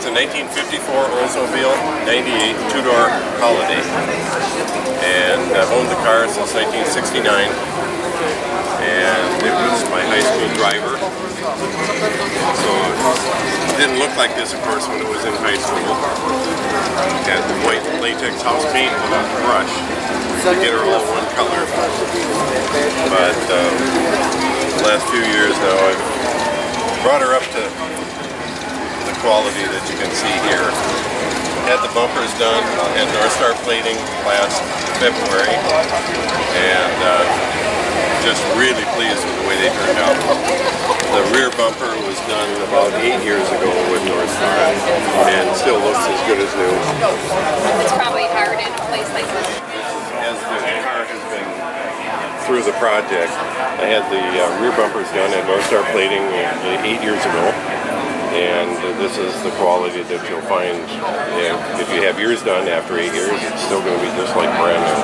It's a 1954 Oldsmobile 98 two-door Holiday. And I've owned the car since 1969. And it was my high school driver. So it didn't look like this, of course, when it was in high school. It had the white latex house paint with a brush to get her all one color. But the last few years now, I've brought her up to the quality that you can see here. Had the bumpers done, had North Star plating last February, and just really pleased with the way they turned out. The rear bumper was done about 8 years ago with North Star, and still looks as good as new. It's probably hard in a place like this. As the car has been through the project, I had the rear bumpers done at North Star plating 8 years ago. And this is the quality that you'll find if you have yours done after 8 years. It's still going to be just like brand new.